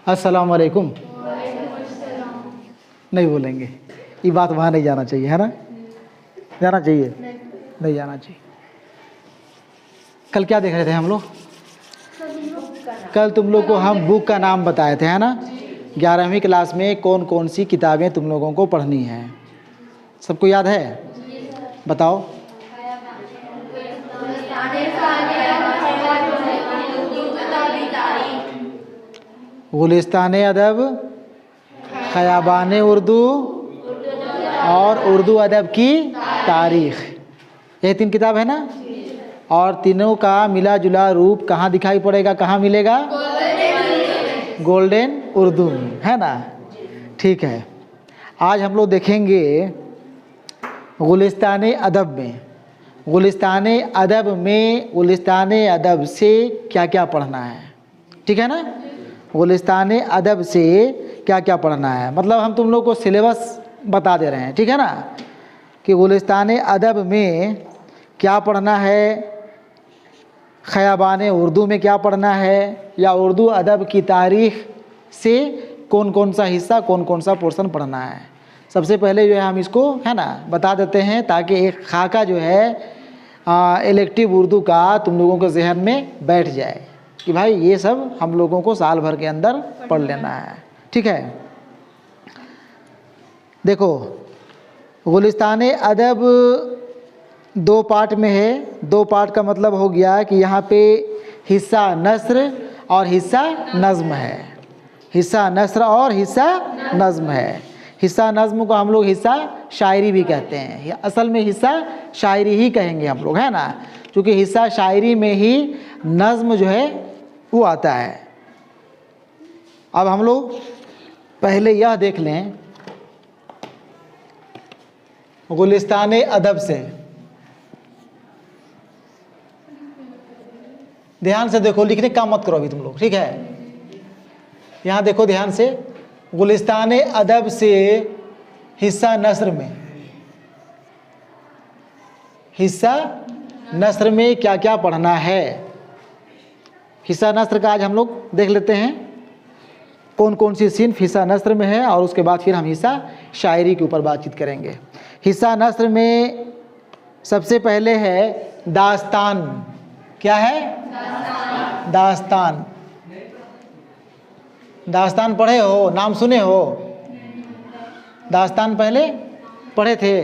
अस्सलाम वालेकुम नहीं बोलेंगे, ये बात वहाँ नहीं जाना चाहिए, है ना? जाना चाहिए? नहीं जाना चाहिए। कल क्या देख रहे थे हम लोग? कल तुम लोग को हम बुक का नाम बताए थे, है ना? 11वीं क्लास में कौन कौन सी किताबें तुम लोगों को पढ़नी है, सबको याद है? बताओ। गुलिस्तान अदब, खयाबान उर्दू और उर्दू अदब की तारीख़, ये 3 किताब है ना? और तीनों का मिला जुला रूप कहाँ दिखाई पड़ेगा, कहाँ मिलेगा? गोल्डन उर्दू में, है ना? ठीक है, आज हम लोग देखेंगे गुलिस्तान अदब में। गुलिस्तान अदब में गुलिस्तान अदब से क्या क्या पढ़ना है, ठीक है ना? गुलिस्तान अदब से क्या क्या पढ़ना है, मतलब हम तुम लोग को सिलेबस बता दे रहे हैं, ठीक है ना? कि गुलिस्तान अदब में क्या पढ़ना है, खयाबान उर्दू में क्या पढ़ना है, या उर्दू अदब की तारीख़ से कौन कौन सा हिस्सा, कौन कौन सा पोर्शन पढ़ना है। सबसे पहले जो है हम इसको, है ना, बता देते हैं ताकि एक खाका जो है इलेक्टिव उर्दू का तुम लोगों के जहन में बैठ जाए कि भाई ये सब हम लोगों को साल भर के अंदर पढ़ लेना है, ठीक है? देखो, गुलिस्तान अदब 2 पार्ट में है। 2 पार्ट का मतलब हो गया कि यहाँ पे हिस्सा नस्र और हिस्सा नज़्म है। हिस्सा नस्र और हिस्सा नज़्म है। हिस्सा नज़्म को हम लोग हिस्सा शायरी भी कहते हैं, असल में हिस्सा शायरी ही कहेंगे हम लोग, है ना? क्योंकि हिस्सा शायरी में ही नज़्म जो है वो आता है। अब हम लोग पहले यह देख लें गुलिस्तान अदब से, ध्यान से देखो, लिखने का मत करो अभी तुम लोग, ठीक है? यहाँ देखो ध्यान से, गुलिस्तान अदब से हिस्सा नस्र में, हिस्सा नस्र में क्या क्या पढ़ना है। हिस्सा नस्र का आज हम लोग देख लेते हैं कौन कौन सी सिन्फ हिस्सा नस्र में है, और उसके बाद फिर हम हिस्सा शायरी के ऊपर बातचीत करेंगे। हिस्सा नस्र में सबसे पहले है दास्तान। क्या है? दास्तान। दास्तान पढ़े हो, नाम सुने हो? दास्तान पहले पढ़े थे?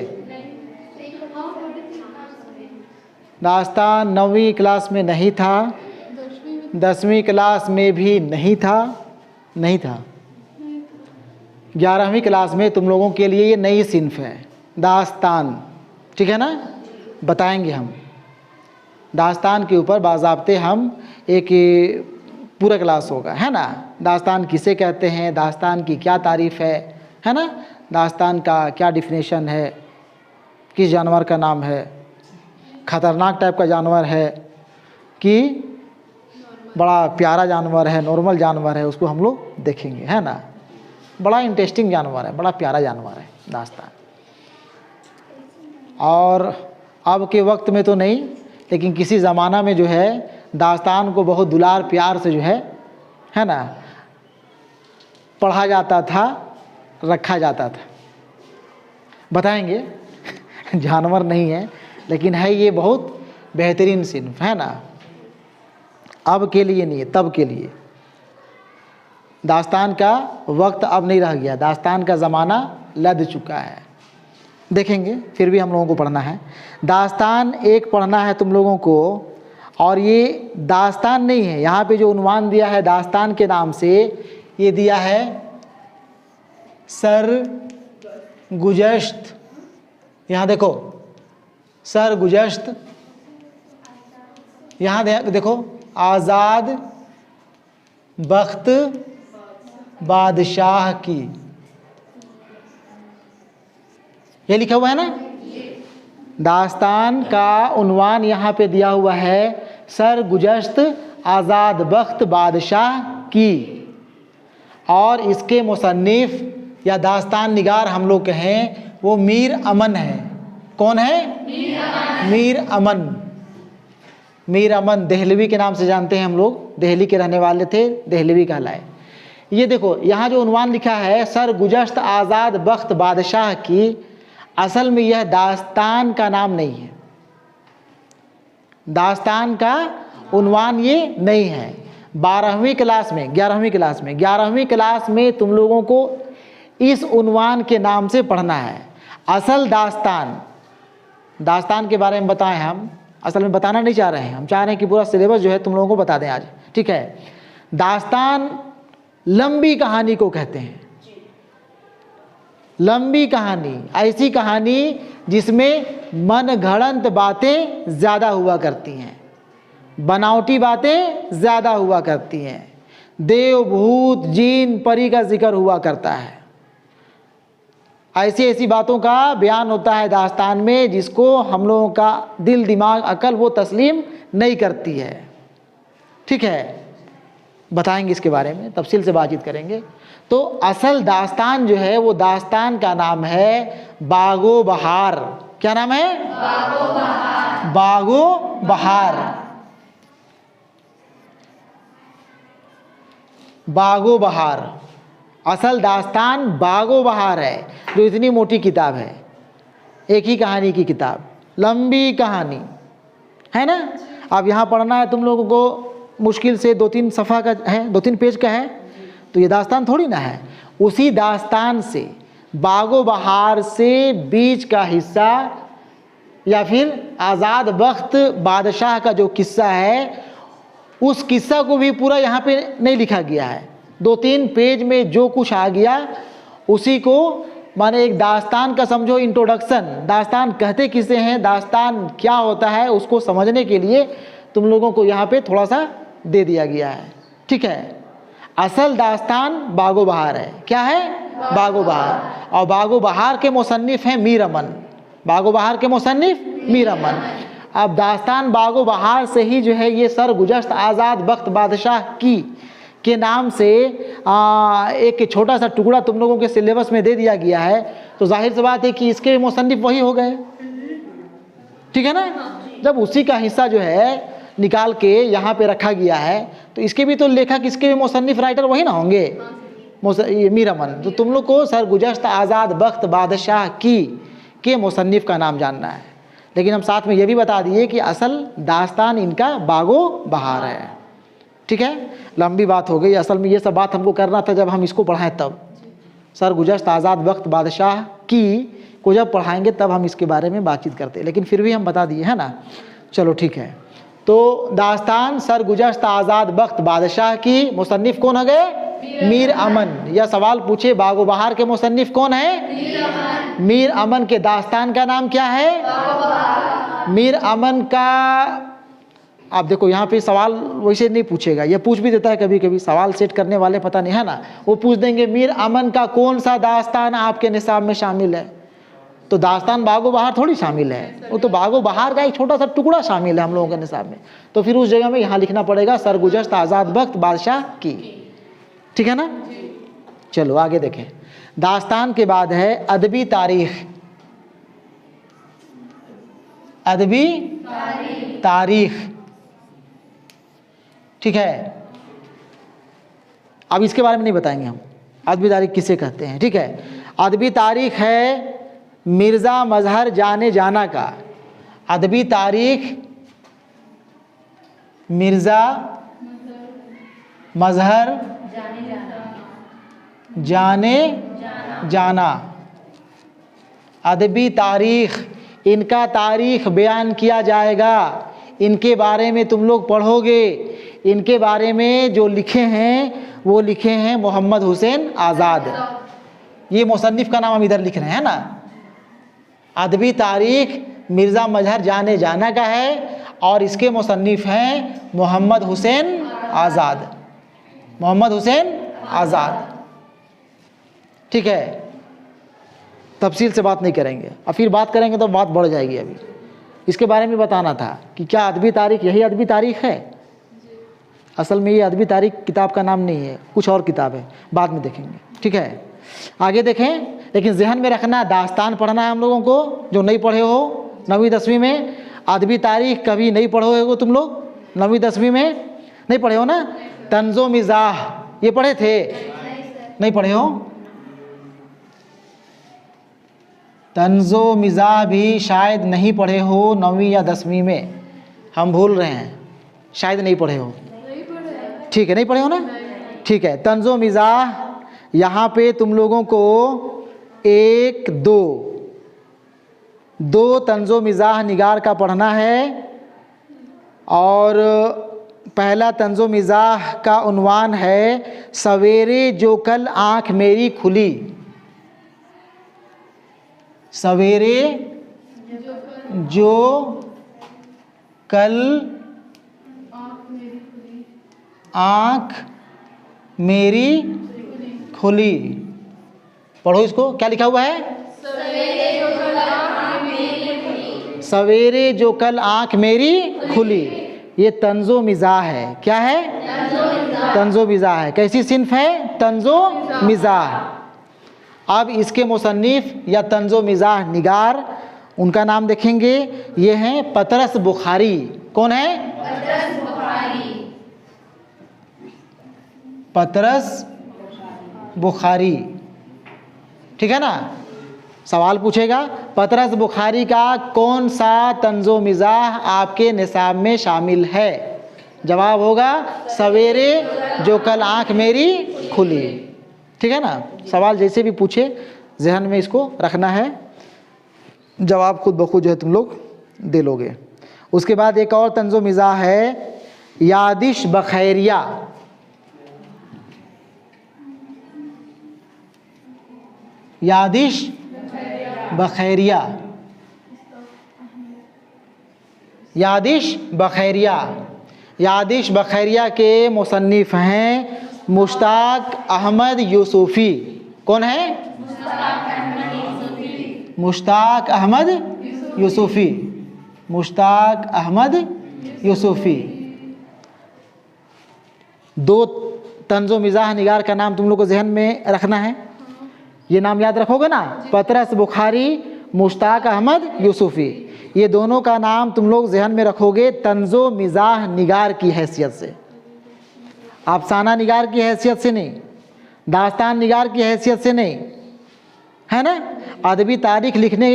दास्तान 9वीं क्लास में नहीं था, 10वीं क्लास में भी नहीं था, नहीं था। 11वीं क्लास में तुम लोगों के लिए ये नई सिन्फ है दास्तान, ठीक है ना? बताएंगे हम दास्तान के ऊपर बाज़ाब्ते, हम एक पूरा क्लास होगा, है ना? दास्तान किसे कहते हैं, दास्तान की क्या तारीफ़ है ना? दास्तान का क्या डिफिनेशन है, किस जानवर का नाम है, ख़तरनाक टाइप का जानवर है कि बड़ा प्यारा जानवर है, नॉर्मल जानवर है, उसको हम लोग देखेंगे, है ना? बड़ा इंटरेस्टिंग जानवर है, बड़ा प्यारा जानवर है दास्तान। और अब के वक्त में तो नहीं, लेकिन किसी ज़माना में जो है दास्तान को बहुत दुलार प्यार से जो है ना, पढ़ा जाता था, रखा जाता था। बताएंगे जानवर नहीं है, लेकिन है ये बहुत बेहतरीन सिन्फ, है ना? अब के लिए नहीं है, तब के लिए। दास्तान का वक्त अब नहीं रह गया, दास्तान का ज़माना लद चुका है। देखेंगे, फिर भी हम लोगों को पढ़ना है दास्तान। एक पढ़ना है तुम लोगों को, और ये दास्तान नहीं है, यहाँ पे जो उन्वान दिया है दास्तान के नाम से, ये दिया है सर गुजश्त। यहाँ देखो सर गुजश्त, यहाँ देखो आज़ाद बख्त बादशाह की, ये लिखा हुआ है ना? दास्तान का उन्वान यहाँ पे दिया हुआ है सर गुजश्त आज़ाद बख्त बादशाह की, और इसके मुसन्निफ या दास्तान निगार हम लोग कहें वो मीर अमन है। कौन है? मीर अमन। मीर अमन देहलवी के नाम से जानते हैं हम लोग, देहली के रहने वाले थे, देहलवी कहलाए। ये देखो यहाँ जो उन्वान लिखा है सरगुजश्त आज़ाद बख्त बादशाह की, असल में यह दास्तान का नाम नहीं है, दास्तान का उन्वान ये नहीं है। 12वीं क्लास में 11वीं क्लास में तुम लोगों को इस उन्वान के नाम से पढ़ना है। असल दास्तान के बारे में बताएं, हम असल में बताना नहीं चाह रहे हैं, हम चाह रहे हैं कि पूरा सिलेबस जो है तुम लोगों को बता दें आज, ठीक है। दास्तान लंबी कहानी को कहते हैं, लंबी कहानी, ऐसी कहानी जिसमें मन घड़ंत बातें ज़्यादा हुआ करती हैं, बनावटी बातें ज़्यादा हुआ करती हैं, देव भूत जीन परी का जिक्र हुआ करता है, ऐसी ऐसी बातों का बयान होता है दास्तान में जिसको हम लोगों का दिल दिमाग अकल वो तस्लीम नहीं करती है, ठीक है। बताएंगे इसके बारे में, तफसील से बातचीत करेंगे। तो असल दास्तान जो है वो दास्तान का नाम है बागो बहार। क्या नाम है? बागो बहार। बागो बहार, बागो बहार, असल दास्तान बागो बहार है, जो इतनी मोटी किताब है, एक ही कहानी की किताब, लंबी कहानी है ना। अब यहाँ पढ़ना है तुम लोगों को, मुश्किल से 2-3 सफ़ा का है, 2-3 पेज का है, तो ये दास्तान थोड़ी ना है। उसी दास्तान से, बागो बहार से बीच का हिस्सा या फिर आज़ाद बख्त बादशाह का जो किस्सा है, उस किस्सा को भी पूरा यहाँ पे नहीं लिखा गया है। 2-3 पेज में जो कुछ आ गया उसी को, माने एक दास्तान का समझो इंट्रोडक्शन, दास्तान कहते किसे हैं, दास्तान क्या होता है, उसको समझने के लिए तुम लोगों को यहाँ पे थोड़ा सा दे दिया गया है, ठीक है। असल दास्तान बागो बहार है। क्या है? बागो बहार। और बागो बहार के मुसन्निफ हैं मीर अमन, बागो बहार के मुसन्निफ मीर अमन। अब दास्तान बागो बहार से ही जो है ये सरगुजश्त आज़ाद बख्त बादशाह की के नाम से एक छोटा सा टुकड़ा तुम लोगों के सिलेबस में दे दिया गया है, तो जाहिर सी बात है कि इसके मुसन्निफ वही हो गए, ठीक है ना। जब उसी का हिस्सा जो है निकाल के यहाँ पे रखा गया है, तो इसके भी तो लेखक, इसके भी मुसन्निफ राइटर वही ना होंगे, मीर अमन। तो तुम लोग को सरगुजश्त आज़ाद बख्त बादशाह की के मुसन्निफ का नाम जानना है। लेकिन हम साथ में ये भी बता दिए कि असल दास्तान इनका बागो बहार है, ठीक है। लंबी बात हो गई, असल में ये सब बात हमको करना था जब हम इसको पढ़ाएं तब, सरगुजश्त आज़ाद बख्त बादशाह की को जब पढ़ाएंगे तब हम इसके बारे में बातचीत करते, लेकिन फिर भी हम बता दिए है ना। चलो ठीक है। तो दास्तान सरगुजश्त आज़ाद बख्त बादशाह की मुसन्निफ कौन हो गए? मीर अमन। यह सवाल पूछे बागो बहार के मुसन्निफ कौन है? मीर अमन के दास्तान का नाम क्या है? मीर अमन का। आप देखो यहाँ पे सवाल वैसे नहीं पूछेगा, ये पूछ भी देता है कभी कभी, सवाल सेट करने वाले पता नहीं है ना, वो पूछ देंगे मीर अमन का कौन सा दास्तान आपके निसाब में शामिल है, तो दास्तान बागो बहार थोड़ी शामिल है, वो तो बागो बहार का एक छोटा सा टुकड़ा शामिल है हम लोगों के निसाब में। तो फिर उस जगह में यहाँ लिखना पड़ेगा सरगुजश्त आज़ाद बख्त बादशाह की, ठीक है ना। चलो आगे देखें। दास्तान के बाद है अदबी तारीख। अदबी तारीख, ठीक है। अब इसके बारे में नहीं बताएंगे हम, अदबी तारीख किसे कहते हैं, ठीक है। अदबी तारीख है मिर्ज़ा मज़हर जाने जाना का। अदबी तारीख मिर्ज़ा मज़हर जाने जाना। अदबी तारीख, इनका तारीख बयान किया जाएगा, इनके बारे में तुम लोग पढ़ोगे। इनके बारे में जो लिखे हैं वो लिखे हैं मोहम्मद हुसैन आज़ाद। ये मुसन्निफ का नाम हम इधर लिख रहे हैं ना। अदबी तारीख मिर्ज़ा मज़हर जाने जाना का है और इसके मुसन्निफ हैं मोहम्मद हुसैन आज़ाद, मोहम्मद हुसैन आज़ाद, ठीक है। तफसील से बात नहीं करेंगे, और फिर बात करेंगे तो बात बढ़ जाएगी। अभी इसके बारे में बताना था कि क्या अदबी तारीख यही अदबी तारीख है। असल में ये अदबी तारीख किताब का नाम नहीं है, कुछ और किताब है, बाद में देखेंगे, ठीक है। आगे देखें। लेकिन जहन में रखना, दास्तान पढ़ना है हम लोगों को, जो नहीं पढ़े हो 9वीं 10वीं में। अदबी तारीख कभी नहीं पढ़े हो तुम लोग, 9वीं 10वीं में नहीं पढ़े हो ना। तंज़ो मिज़ाह ये पढ़े थे, नहीं पढ़े हो? तंजो मिजाह भी शायद नहीं पढ़े हो 9वीं या 10वीं में, हम भूल रहे हैं, शायद नहीं पढ़े हो। ठीक है, नहीं पढ़े हो ना? ठीक है, तंजो मिजाह यहाँ पे तुम लोगों को 1 2 तंजो मिजाह निगार का पढ़ना है। और पहला तंजो मिजाह का उन्वान है सवेरे जो कल आँख मेरी खुली। सवेरे जो कल आँख मेरी खुली। पढ़ो इसको, क्या लिखा हुआ है? सवेरे जो कल आँख मेरी खुली। ये तंजो मिजाह है। क्या है? तंजो मिजाह है। कैसी सिन्फ है? तंजो मिजाह। अब इसके मुसन्निफ या तंजो मिजाह निगार, उनका नाम देखेंगे। ये हैं पतरस बुखारी। कौन है? पतरस बुखारी। ठीक है ना? सवाल पूछेगा, पतरस बुखारी का कौन सा तंजो मिजाह आपके निसाब में शामिल है? जवाब होगा सवेरे जो कल आँख मेरी खुली। ठीक है ना? सवाल जैसे भी पूछे जहन में इसको रखना है, जवाब खुद ब खुद जो है तुम लोग दे लोगे। उसके बाद एक और तंजो मिजाह है यादिश बखैरिया। यादिश बखैरिया। यादिश बखैरिया। यादिश बखैरिया के मुसन्निफ हैं मुश्ताक अहमद यूसुफ़ी। कौन है? मुश्ताक अहमद यूसुफ़ी। मुश्ताक अहमद यूसुफ़ी। 2 तंजो मिजाह निगार का नाम तुम लोग को जहन में रखना है। ये नाम याद रखोगे ना? पतरस बुखारी, मुश्ताक अहमद यूसुफ़ी। ये दोनों का नाम तुम लोग जहन में रखोगे तंजो मिजाह निगार की हैसियत से, अफसाना निगार की हैसियत से नहीं, दास्तान निगार की हैसियत से नहीं, है ना? अदबी तारीख लिखने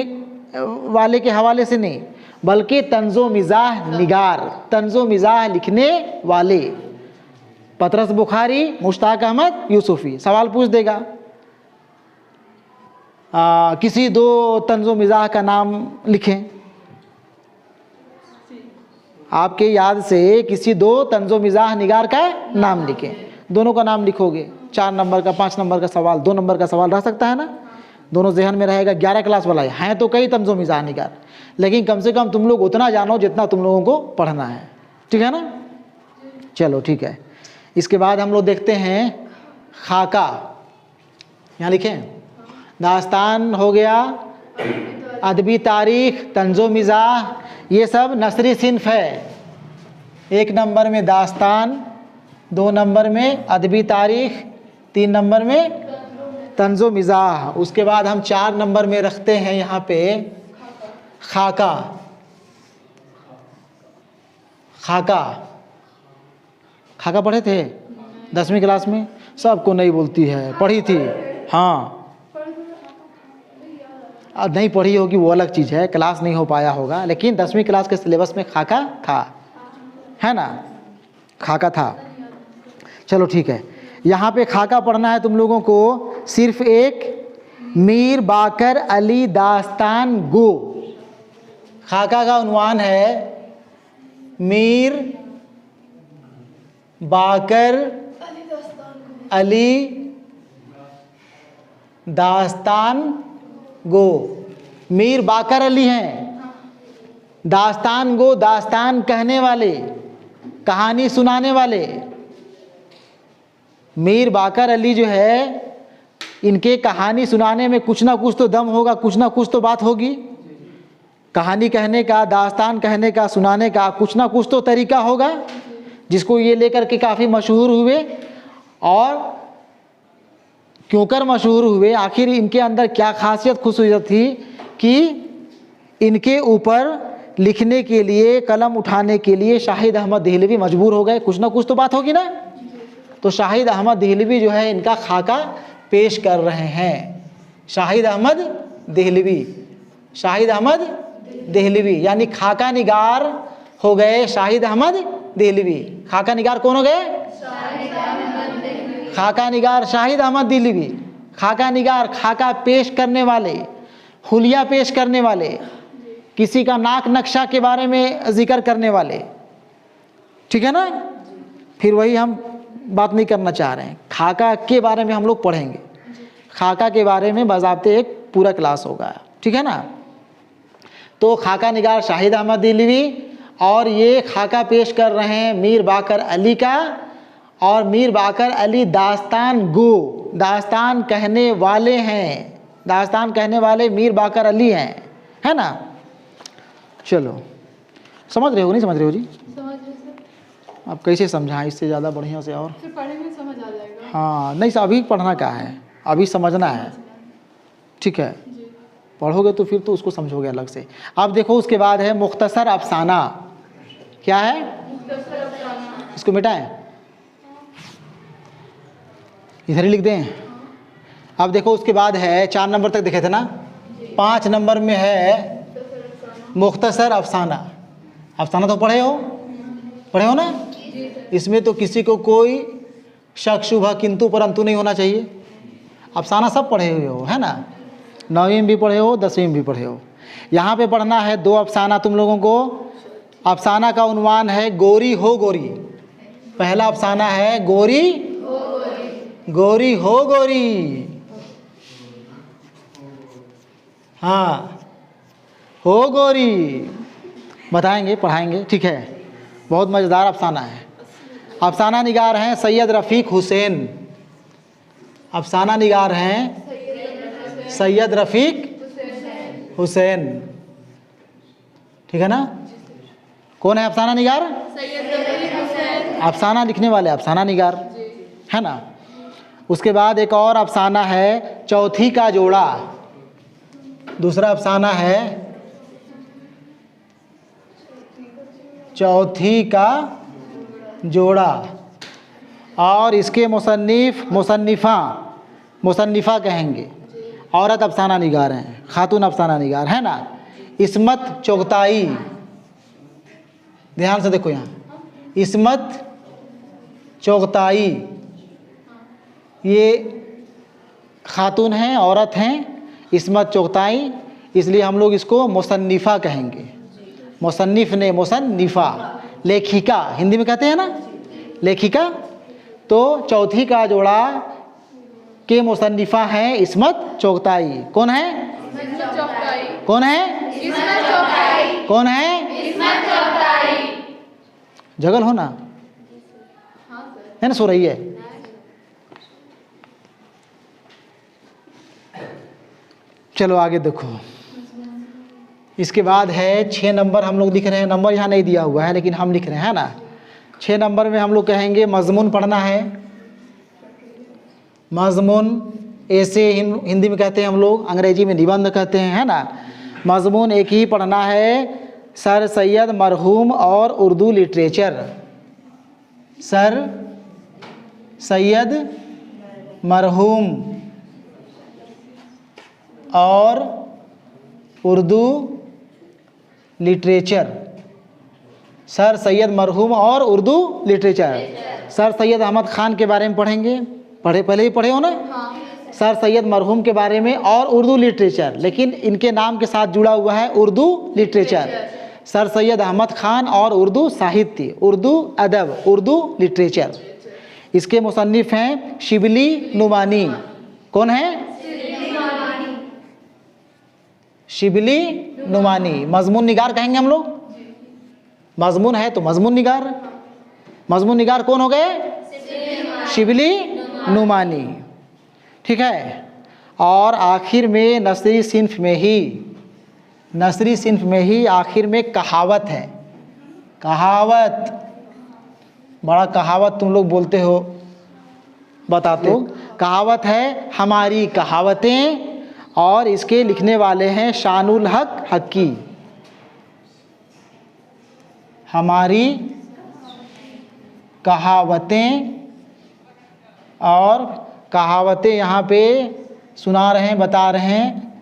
वाले के हवाले से नहीं, बल्कि तंजो मिजाह निगार, तंजो मिजाह लिखने वाले पतरस बुखारी, मुश्ताक अहमद यूसुफ़ी। सवाल पूछ देगा किसी 2 तंजो मिजाह का नाम लिखें। आपके याद से किसी 2 तंजो मिजाह निगार का नाम लिखें। दोनों का नाम लिखोगे, 4 नंबर का 5 नंबर का सवाल, 2 नंबर का सवाल रह सकता है ना? दोनों जहन में रहेगा। 11 क्लास वाला है तो कई तंजो मिजाह निगार, लेकिन कम से कम तुम लोग उतना जानो जितना तुम लोगों को पढ़ना है। ठीक है ना? चलो ठीक है। इसके बाद हम लोग देखते हैं खाका। यहाँ लिखें, दास्तान हो गया, अदबी तारीख, तंजो मिजाह, ये सब नसरी सिन्फ है। 1 नंबर में दास्तान, 2 नंबर में अदबी तारीख, 3 नंबर में तंजो मिजाह। उसके बाद हम 4 नंबर में रखते हैं यहाँ पे खाका। खाका, खाका पढ़े थे 10वीं क्लास में? सबको नहीं बोलती है, पढ़ी थी। हाँ, अब नहीं पढ़ी होगी वो अलग चीज़ है, क्लास नहीं हो पाया होगा, लेकिन 10वीं क्लास के सिलेबस में खाका था, है ना? खाका था। चलो ठीक है, यहाँ पे खाका पढ़ना है तुम लोगों को। सिर्फ एक मीर बाकर अली दास्तान गो। खाका का उन्वान है मीर बाकर अली दास्तान गो। मीर बाकर अली हैं, दास्तान गो, दास्तान कहने वाले, कहानी सुनाने वाले। मीर बाकर अली जो है, इनके कहानी सुनाने में कुछ ना कुछ तो दम होगा, कुछ ना कुछ तो बात होगी। कहानी कहने का, दास्तान कहने का, सुनाने का कुछ ना कुछ तो तरीका होगा, जिसको ये लेकर के काफ़ी मशहूर हुए। और क्यों कर मशहूर हुए? आखिर इनके अंदर क्या खासियत खुसूसियत थी कि इनके ऊपर लिखने के लिए, कलम उठाने के लिए शाहिद अहमद देहलवी मजबूर हो गए। कुछ ना कुछ तो बात होगी ना? तो शाहिद अहमद देहलवी जो है इनका खाका पेश कर रहे हैं। शाहिद अहमद देहलवी, शाहिद अहमद देहलवी, यानी खाका निगार हो गए शाहिद अहमद देहलवी। खाका निगार कौन हो गए? खाका निगार शाहिद अहमद देहलवी। खाका निगार, खाका पेश करने वाले, हुलिया पेश करने वाले, किसी का नाक नक्शा के बारे में जिक्र करने वाले, ठीक है ना। फिर वही हम बात नहीं करना चाह रहे हैं, खाका के बारे में हम लोग पढ़ेंगे। खाका के बारे में बाज़ाब्ते एक पूरा क्लास होगा, ठीक है ना। तो खाका निगार शाहिद अहमद देहलवी, और ये खाका पेश कर रहे हैं मीर बाकर अली का। और मीर बाकर अली दास्तान गो, दास्तान कहने वाले हैं, दास्तान कहने वाले मीर बाकर अली हैं, है ना। चलो, समझ रहे हो नहीं समझ रहे हो जी? समझ रहे सर। अब कैसे समझाएं इससे ज़्यादा बढ़िया से? और फिर पढ़ेंगे समझ आ जाएगा। हाँ, नहीं अभी पढ़ना क्या है, अभी समझना है, ठीक है। जी। पढ़ोगे तो फिर तो उसको समझोगे अलग से। अब देखो उसके बाद है मुख्तसर अफसाना। क्या है? इसको मिटाएं, इधर ही लिख दें। अब देखो उसके बाद है 4 नंबर तक देखे थे ना, 5 नंबर में है मुख्तसर अफसाना। अफसाना तो पढ़े हो ना? इसमें तो किसी को कोई शक शुबह किंतु परंतु नहीं होना चाहिए। अफसाना सब पढ़े हुए हो, है ना। 9वीं में भी पढ़े हो, 10वीं में भी पढ़े हो। यहाँ पे पढ़ना है 2 अफसाना तुम लोगों को। अफसाना का उन्वान है गोरी हो गोरी। पहला अफसाना है गोरी गोरी हो गोरी, हाँ हो गोरी, बताएंगे पढ़ाएंगे, ठीक है। बहुत मज़ेदार अफसाना है। अफसाना निगार हैं सैयद रफ़ीक हुसैन। अफसाना निगार हैं सैयद रफ़ीक हुसैन, ठीक है ना। कौन है अफसाना निगार? अफसाना लिखने वाले अफसाना निगार, है ना। उसके बाद एक और अफसाना है चौथी का जोड़ा। दूसरा अफसाना है चौथी का जोड़ा, और इसके मुसन्निफ़ा कहेंगे। औरत अफसाना निगार हैं, खातून अफसाना निगार, है ना। इस्मत चुगताई, ध्यान से देखो यहाँ, इस्मत चुगताई, ये खातून हैं, औरत हैं, इस्मत चुगताई, इसलिए हम लोग इसको मुसन्निफ़ा कहेंगे। मुसन्निफ़ ने मुसन्निफ़ा, लेखिका हिंदी में कहते हैं ना, लेखिका। तो चौथी का जोड़ा के मुसन्निफ़ा हैं इस्मत चुगताई। कौन है? कौन है? कौन है? जगल हो ना, है ना, सो रही है। चलो आगे देखो। इसके बाद है 6 नंबर हम लोग लिख रहे हैं। नंबर यहाँ नहीं दिया हुआ है लेकिन हम लिख रहे हैं, है ना। 6 नंबर में हम लोग कहेंगे मज़मून पढ़ना है। मज़मून ऐसे हिंदी में कहते हैं हम लोग, अंग्रेजी में निबंध कहते हैं, है ना। मज़मून एक ही पढ़ना है, सर सैयद मरहूम और उर्दू लिटरेचर। सर सैयद मरहूम और उर्दू लिटरेचर। सर सैयद मरहूम और उर्दू लिटरेचर। सर सैयद अहमद ख़ान के बारे में पढ़ेंगे, पहले ही पढ़े हो ना। सर सैयद मरहूम के बारे में और उर्दू लिटरेचर, लेकिन इनके नाम के साथ जुड़ा हुआ है उर्दू लिटरेचर। सर सैयद अहमद ख़ान और उर्दू साहित्य, उर्दू अदब, उर्दू लिटरेचर। इसके मुसन्निफ़ हैं शिबली नुमानी। कौन है? शिबली नुमानी। मज़मून निगार कहेंगे हम लोग। मज़मून है तो मज़मून निगार। मज़मून निगार कौन हो गए? शिबली नुमानी, ठीक है। और आखिर में नसरी सिन्फ में ही आखिर में कहावत है। कहावत, बड़ा कहावत तुम लोग बोलते हो, बताते हो। कहावत है हमारी कहावतें, और इसके लिखने वाले हैं शानुल हक हक्की। हमारी कहावतें और कहावतें यहाँ पे सुना रहे हैं, बता रहे हैं।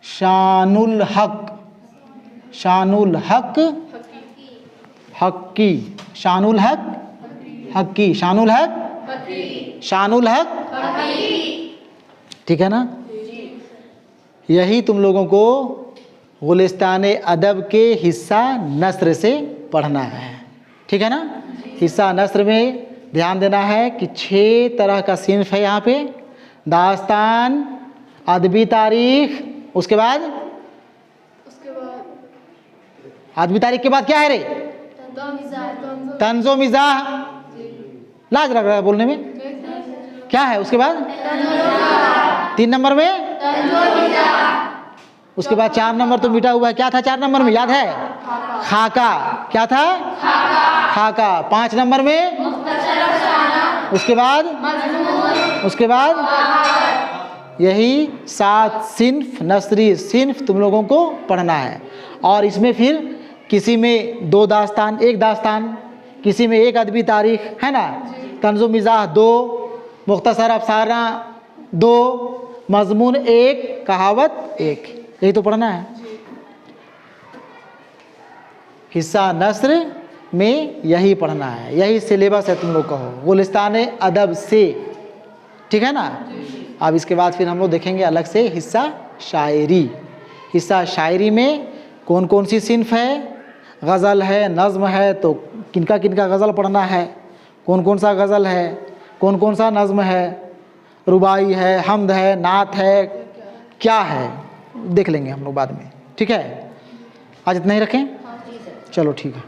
शानुल हक, शानुल हक हक्की, शानुल हक हक्की, शानुल हक, शानुल हक, ठीक है ना। यही तुम लोगों को गुलिस्तान अदब के हिस्सा नस्र से पढ़ना है, ठीक है ना। हिस्सा नस्र में ध्यान देना है कि 6 तरह का सिन्फ है यहाँ पे। दास्तान, अदबी तारीख, उसके बाद अदबी तारीख के बाद क्या है रे? तंज़ो मिज़ाह। लाज लग रहा है बोलने में, क्या है उसके बाद? 3 नंबर में, उसके बाद 4 नंबर तो मिटा हुआ है। क्या था 4 नंबर में, याद है? खाका। क्या था? खाका। 5 नंबर में, उसके बाद यही 7 सिन्फ, नसरी सिन्फ तुम लोगों को पढ़ना है। और इसमें फिर किसी में 2 दास्तान, 1 दास्तान, किसी में 1 अदबी तारीख, है ना। तंज़ो मिज़ाह 2, मुख्तसर अफसाना 2, मज़मून 1, कहावत 1, यही तो पढ़ना है। हिस्सा नस्र में यही पढ़ना है, यही सिलेबस है तुम लोग का हो गुलिस्तान अदब से, ठीक है ना। अब इसके बाद फिर हम लोग देखेंगे अलग से हिस्सा शायरी। हिस्सा शायरी में कौन कौन सी सिन्फ है, गज़ल है, नज़्म है, तो किनका किनका गज़ल पढ़ना है, कौन कौन सा गज़ल है, कौन कौन सा नज़्म है, रुबाई है, हम्द है, नात है, क्या है, देख लेंगे हम लोग बाद में, ठीक है। आज इतना ही रखें, चलो ठीक है।